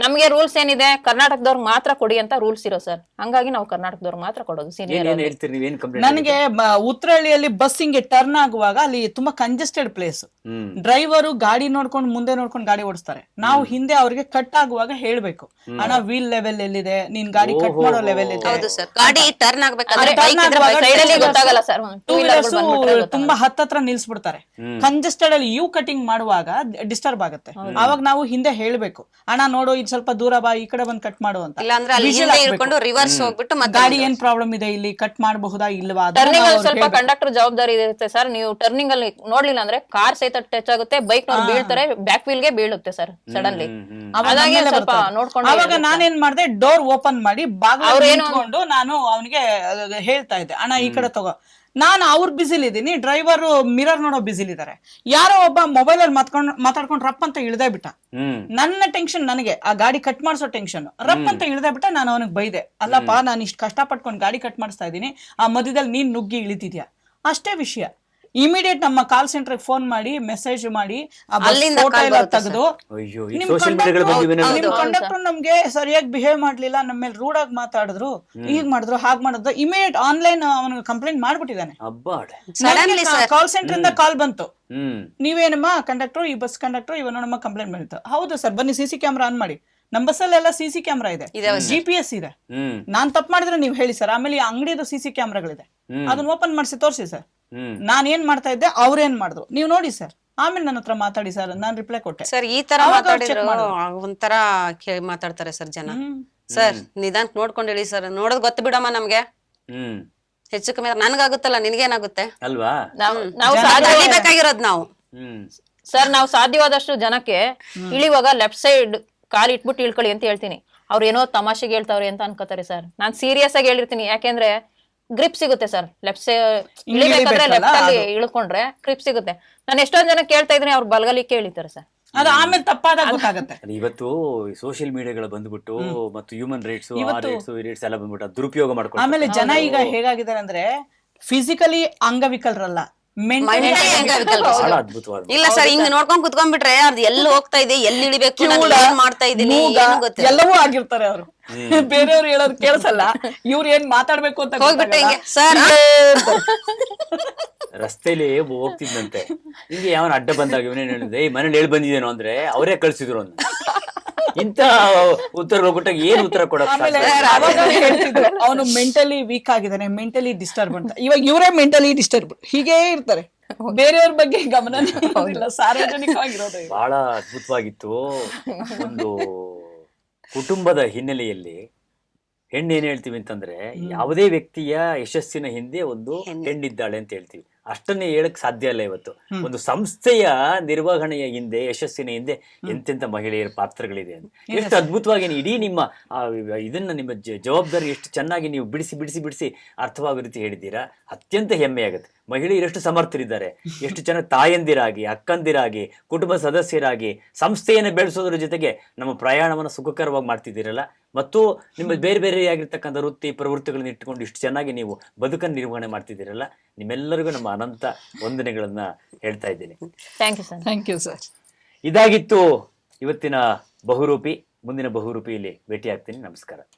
ನಮ್ಗೆ ರೂಲ್ಸ್ ಏನಿದೆ, ಕರ್ನಾಟಕದವ್ರು ಮಾತ್ರ ಕೊಡಿ ಅಂತ ರೂಲ್ಸ್ ಇರೋ ಸರ್, ಹಂಗಾಗಿ ನಾವು ಕರ್ನಾಟಕದವ್ರು ಮಾತ್ರ ಕೊಡೋದು ಸೀನಿಯರ್. ನನಗೆ ಉತ್ತರಹಳ್ಳಿಯಲ್ಲಿ ಬಸ್ ಹಿಂಗೆ ಟರ್ನ್ ಆಗುವಾಗ ಅಲ್ಲಿ ತುಂಬಾ ಕಂಜೆಸ್ಟೆಡ್ ಪ್ಲೇಸ್, ಡ್ರೈವರು ಗಾಡಿ ನೋಡ್ಕೊಂಡು ಮುಂದೆ ನೋಡ್ಕೊಂಡು ಗಾಡಿ ಓಡಿಸ್ತಾರೆ. ನಾವು ಹಿಂದೆ ಅವ್ರಿಗೆ ಕಟ್ ಆಗುವಾಗ ಹೇಳ್ಬೇಕು, ಅಣ್ಣ ವೀಲ್ ಲೆವೆಲ್ ಎಲ್ಲಿದೆ, ನೀನ್ ಗಾಡಿ ಕಟ್ ಮಾಡೋ ಲೆವೆಲ್ ಇದೆ. ಗಾಡಿ ಟರ್ನ್ ಆಗ್ಬೇಕಾದ್ರೆ ಗೊತ್ತಾಗಲ್ಲ ಸರ್, ಟೂ ವೀಲರ್ಸ್ ತುಂಬಾ ಹತ್ತತ್ರ ನಿಲ್ಸ್ಬಿಡ್ತಾರೆ. ಕಂಜೆಸ್ಟೆಡ್ ಅಲ್ಲಿ ಯು ಕಟಿಂಗ್ ಮಾಡುವಾಗ ಡಿಸ್ಟರ್ಬ್ ಆಗುತ್ತೆ. ಅವಾಗ ನಾವು ಹಿಂದೆ ಹೇಳ್ಬೇಕು, ಅಣ್ಣ ನೋಡು ಸ್ವಲ್ಪ ದೂರ ಬಾ, ಈ ಕಡೆ ಬಂದ್ ಕಟ್ ಮಾಡು ಅಂತ. ರಿವರ್ಸ್ ಹೋಗ್ಬಿಟ್ಟು ಗಾಡಿ ಏನ್ ಪ್ರಾಬ್ಲಮ್ ಇದೆ, ಇಲ್ಲಿ ಕಟ್ ಮಾಡಬಹುದಾ ಇಲ್ವಾ, ಟರ್ನಿಂಗ್ ಅಲ್ಲಿ ಸ್ವಲ್ಪ ಕಂಡಕ್ಟರ್ ಜವಾಬ್ದಾರಿ ಇರುತ್ತೆ ಸರ್. ನೀವು ಟರ್ನಿಂಗ್ ಅಲ್ಲಿ ನೋಡ್ಲಿಲ್ಲ ಅಂದ್ರೆ ಕಾರ್ ಸಹಿತ ಟಚ್ ಆಗುತ್ತೆ, ಬೈಕ್ ನವ್ರು ಬೀಳ್ತಾರೆ, ಬ್ಯಾಕ್ ವೀಲ್ ಗೆ ಬೀಳುತ್ತೆ ಸರ್ ಸಡನ್ಲಿ. ಸ್ವಲ್ಪ ನೋಡ್ಕೊಂಡು ಅವಾಗ ನಾನೇನ್ ಮಾಡ್ದೆ, ಡೋರ್ ಓಪನ್ ಮಾಡಿ ಬಾಗಿಲು ನಾನು ಅವನಿಗೆ ಹೇಳ್ತಾ ಇದ್ದೆ, ಅಣ್ಣ ಈ ಕಡೆ ತಗೋ. ನಾನು ಅವ್ರ ಬಿಸಿಲಿ ಇದೀನಿ, ಡ್ರೈವರ್ ಮಿರರ್ ನೋಡೋ ಬಿಸಿಲಿ ಇದಾರೆ. ಯಾರೋ ಒಬ್ಬ ಮೊಬೈಲ್ ಅಲ್ಲಿ ಮಾತಾಡ್ಕೊಂಡು ರಪ್ ಅಂತ ಇಳ್ದೇ ಬಿಟ್ಟ. ನನ್ನ ಟೆನ್ಷನ್, ನನಗೆ ಆ ಗಾಡಿ ಕಟ್ ಮಾಡಿಸೋ ಟೆನ್ಷನ್, ರಪ್ ಅಂತ ಇಳ್ದೇ ಬಿಟ್ಟ. ನಾನು ಅವನಿಗೆ ಬೈದೆ, ಅಲ್ಲಪ್ಪ ನಾನು ಇಷ್ಟು ಕಷ್ಟ ಪಟ್ಕೊಂಡು ಗಾಡಿ ಕಟ್ ಮಾಡಿಸ್ತಾ ಇದೀನಿ, ಆ ಮಧ್ಯದಲ್ಲಿ ನೀನ್ ನುಗ್ಗಿ ಇಳಿತಿದ್ಯಾ, ಅಷ್ಟೇ ವಿಷಯ. ಇಮಿಡಿಯೇಟ್ ನಮ್ಮ ಕಾಲ್ ಸೆಂಟರ್ ಫೋನ್ ಮಾಡಿ ಮೆಸೇಜ್ ಮಾಡಿ ತೆಗೆದು, ನಿಮ್ ಕಂಡಕ್ಟರ್ ನಮ್ಗೆ ಸರಿಯಾಗಿ ಬಿಹೇವ್ ಮಾಡ್ಲಿಲ್ಲ, ನಮ್ಮ ಮೇಲೆ ರೂಡ್ ಆಗಿ ಮಾತಾಡಿದ್ರು, ಹೀಗ್ ಮಾಡಿದ್ರು, ಹಾಗ್ ಮಾಡಿದ್ರು, ಇಮಿಡಿಯೇಟ್ ಆನ್ಲೈನ್ ಅವನಿಗೆ ಕಂಪ್ಲೇಂಟ್ ಮಾಡ್ಬಿಟ್ಟಿದ್ದಾನೆ. ಕಾಲ್ ಸೆಂಟರ್ ಇಂದ ಕಾಲ್ ಬಂತು, ನೀವೇನಮ್ಮ ಕಂಡಕ್ಟರ್, ಈ ಬಸ್ ಕಂಡಕ್ಟರ್ ಇವನು ನಮ್ಮ ಕಂಪ್ಲೇಂಟ್ ಮಾಡಿತ್ತು. ಹೌದು ಸರ್, ಬನ್ನಿ CC ಕ್ಯಾಮ್ರಾ ಆನ್ ಮಾಡಿ. ನಮ್ ಬಸ್ಸಲ್ಲೆಲ್ಲ CC ಕ್ಯಾಮ್ರಾ ಇದೆ, GPS ಇದೆ. ನಾನ್ ತಪ್ಪು ಮಾಡಿದ್ರೆ ನೀವ್ ಹೇಳಿ ಸರ್. ಆಮೇಲೆ ಅಂಗಡಿದು CC ಕ್ಯಾಮ್ರಾಗಳಿದೆ, ಅದನ್ನ ಓಪನ್ ಮಾಡಿಸಿ ತೋರಿಸಿ ಸರ್. ನಾನ್ ಏನ್ ಮಾಡ್ತಾ ಇದ್ದೆ, ಅವ್ರೇನ್ ಮಾಡಿದ್ರು ನೀವು ನೋಡಿ ಸರ್, ಆಮೇಲೆ ನನ್ನ ಹತ್ರ ಮಾತಾಡಿ ಸರ್, ನಾನ್ ರಿಪ್ಲೈ ಕೊಟ್ಟೆ. ಸರ್ ಈ ತರ ಮಾತಾಡಿದ್ರು ಒಂಥರ ಮಾತಾಡ್ತಾರೆ ಸರ್ ಜನ. ಸರ್ ನಿಧಾನ ನೋಡ್ಕೊಂಡು ಹೇಳಿ ಸರ್, ನೋಡೋದ್ ಗೊತ್ತು ಬಿಡಮ್ಮ ನಮ್ಗೆ, ಹೆಚ್ಚು ಕಮ್ಮಿ ನನ್ಗಾಗುತ್ತಲ್ಲ, ನಿನ್ಗೇನಾಗುತ್ತೆ ಅಲ್ವಾ? ಬೇಕಾಗಿರೋದ್ ನಾವು ಸರ್, ನಾವು ಸಾಧ್ಯವಾದಷ್ಟು ಜನಕ್ಕೆ ಇಳಿಯುವಾಗ ಲೆಫ್ಟ್ ಸೈಡ್ ಕಾಲ್ ಇಟ್ಬಿಟ್ಟು ಇಳ್ಕೊಳ್ಳಿ ಅಂತ ಹೇಳ್ತೀನಿ. ಅವ್ರು ಏನೋ ತಮಾಷೆಗೆ ಹೇಳ್ತಾವ್ರೆ ಅಂತ ಅನ್ಕೋತಾರೆ ಸರ್. ನಾನ್ ಸೀರಿಯಸ್ ಆಗಿ ಹೇಳಿರ್ತೀನಿ, ಯಾಕೆಂದ್ರೆ ಗ್ರಿಪ್ ಸಿಗುತ್ತೆ ಸರ್. ಲೆಫ್ಟ್ ಇಳಿಬೇಕಾದ್ರೆ ಲೆಫ್ಟ್ ಅಲ್ಲಿ ಇಳ್ಕೊಂಡ್ರೆ ಗ್ರಿಪ್ ಸಿಗುತ್ತೆ. ನಾನು ಎಷ್ಟೊಂದ್ ಜನ ಕೇಳ್ತಾ ಇದ್ದೀನಿ, ಅವ್ರು ಬಲಗಲಿಕ್ಕೆ ಇಳಿತಾರೆ ಸರ್. ಅದು ಆಮೇಲೆ ತಪ್ಪಾದಾಗ ಗೊತ್ತಾಗುತ್ತೆ. ಇವತ್ತು ಸೋಷಿಯಲ್ ಮೀಡಿಯಾಗಳು ಬಂದ್ಬಿಟ್ಟು ಮತ್ತು ಹ್ಯೂಮನ್ ರೈಟ್ಸ್ ಎಲ್ಲ ಬಂದ್ಬಿಟ್ಟು ದುರುಪಯೋಗ ಮಾಡ್ಕೊಂಡು, ಆಮೇಲೆ ಜನ ಈಗ ಹೇಗಾಗಿದ್ದಾರೆ ಅಂದ್ರೆ ಫಿಸಿಕಲಿ ಅಂಗವಿಕಲರಲ್ಲ, ಇಲ್ಲ ಸರ್, ಹಿಂಗ್ ನೋಡ್ಕೊಂಡ್ ಕುತ್ಕೊಂಡ್ಬಿಟ್ರೆ ಅದು ಎಲ್ಲಿ ಹೋಗ್ತಾ ಇದೆ, ಎಲ್ಲಿ ಇಳಿಬೇಕು, ಮಾಡ್ತಾ ಇದೀನಿ ಎಲ್ಲವೂ ಆಗಿರ್ತಾರೆ ಅವರು. ಬೇರೆಯವ್ರು ಹೇಳೋದು ಕೇಳಿಸಲ್ಲ, ಇವ್ರು ಏನ್ ಮಾತಾಡ್ಬೇಕು ಅಂತ ಹೋಗ್ಬಿಟ್ಟೆ ಹಿಂಗೆ ಸರ್. ರಸ್ತೆಲಿ ಹೋಗ್ತಿದ್ದಂತೆ, ಹಿಂಗೆ ಯಾವನ ಅಡ್ಡ ಬಂದಾಗ ಇವನೇನ್ ಹೇಳಿದೆ, ಮನೇಲಿ ಹೇಳಿ ಬಂದಿದ್ದೇನೋ ಅಂದ್ರೆ ಅವರೇ ಕಳ್ಸಿದ್ರು ಅಂತ. ಇಂತ ಉತ್ತರ ಹೋಗ್ಬಿಟ್ಟಾಗ ಏನ್ ಉತ್ತರ ಹೇಳ್ತಿದ್ರು, ಅವನು ಮೆಂಟಲಿ ವೀಕ್ ಆಗಿದ್ದಾನೆ, ಮೆಂಟಲಿ ಡಿಸ್ಟರ್ಬ್ ಅಂತ. ಇವಾಗ ಇವರೇ ಮೆಂಟಲಿ ಡಿಸ್ಟರ್ಬ್, ಹೀಗೇ ಇರ್ತಾರೆ, ಬೇರೆಯವ್ರ ಬಗ್ಗೆ ಗಮನ ಸಾರ್ವಜನಿಕವಾಗಿರೋದು. ಬಹಳ ಅದ್ಭುತವಾಗಿತ್ತು. ಒಂದು ಕುಟುಂಬದ ಹಿನ್ನೆಲೆಯಲ್ಲಿ ಹೆಣ್ಣು ಏನ್ ಹೇಳ್ತೀವಿ ಅಂತಂದ್ರೆ, ಯಾವುದೇ ವ್ಯಕ್ತಿಯ ಯಶಸ್ಸಿನ ಹಿಂದೆ ಒಂದು ಹೆಣ್ಣಿದ್ದಾಳೆ ಅಂತ ಹೇಳ್ತೀವಿ. ಅಷ್ಟನ್ನೇ ಹೇಳಕ್ ಸಾಧ್ಯ ಇಲ್ಲ. ಇವತ್ತು ಒಂದು ಸಂಸ್ಥೆಯ ನಿರ್ವಹಣೆಯ ಹಿಂದೆ, ಯಶಸ್ಸಿನ ಹಿಂದೆ ಎಂತೆಂತ ಮಹಿಳೆಯರ ಪಾತ್ರಗಳಿದೆ ಅಂತ ಎಷ್ಟು ಅದ್ಭುತವಾಗಿ ಇಡೀ ನಿಮ್ಮ ಇದನ್ನ ನಿಮ್ಮ ಜವಾಬ್ದಾರಿ ಎಷ್ಟು ಚೆನ್ನಾಗಿ ನೀವು ಬಿಡಿಸಿ ಅರ್ಥವಾಗೋ ರೀತಿ ಹೇಳಿದ್ದೀರಾ. ಅತ್ಯಂತ ಹೆಮ್ಮೆ ಆಗುತ್ತೆ. ಮಹಿಳೆಯರು ಎಷ್ಟು ಸಮರ್ಥರಿದ್ದಾರೆ, ಎಷ್ಟು ಚೆನ್ನಾಗಿ ತಾಯಂದಿರಾಗಿ, ಅಕ್ಕಂದಿರಾಗಿ, ಕುಟುಂಬ ಸದಸ್ಯರಾಗಿ ಸಂಸ್ಥೆಯನ್ನು ಬೆಳೆಸೋದ್ರ ಜೊತೆಗೆ ನಮ್ಮ ಪ್ರಯಾಣವನ್ನು ಸುಖಕರವಾಗಿ ಮಾಡ್ತಿದ್ದೀರಲ್ಲ. ಮತ್ತು ನಿಮ್ಮ ಬೇರೆ ಬೇರೆಯಾಗಿರ್ತಕ್ಕಂಥ ವೃತ್ತಿ ಪ್ರವೃತ್ತಿಗಳನ್ನ ಇಟ್ಟುಕೊಂಡು ಇಷ್ಟು ಚೆನ್ನಾಗಿ ನೀವು ಬದುಕನ್ನು ನಿರ್ವಹಣೆ ಮಾಡ್ತಿದ್ದೀರಲ್ಲ, ನಿಮ್ಮೆಲ್ಲರಿಗೂ ನಮ್ಮ ಅನಂತ ವಂದನೆಗಳನ್ನ ಹೇಳ್ತಾ ಇದ್ದೀನಿ. Thank you sir. ಇದಾಗಿತ್ತು ಇವತ್ತಿನ ಬಹುರೂಪಿ. ಮುಂದಿನ ಬಹುರೂಪಿಯಲ್ಲಿ ಭೇಟಿ ಆಗ್ತೀನಿ. ನಮಸ್ಕಾರ.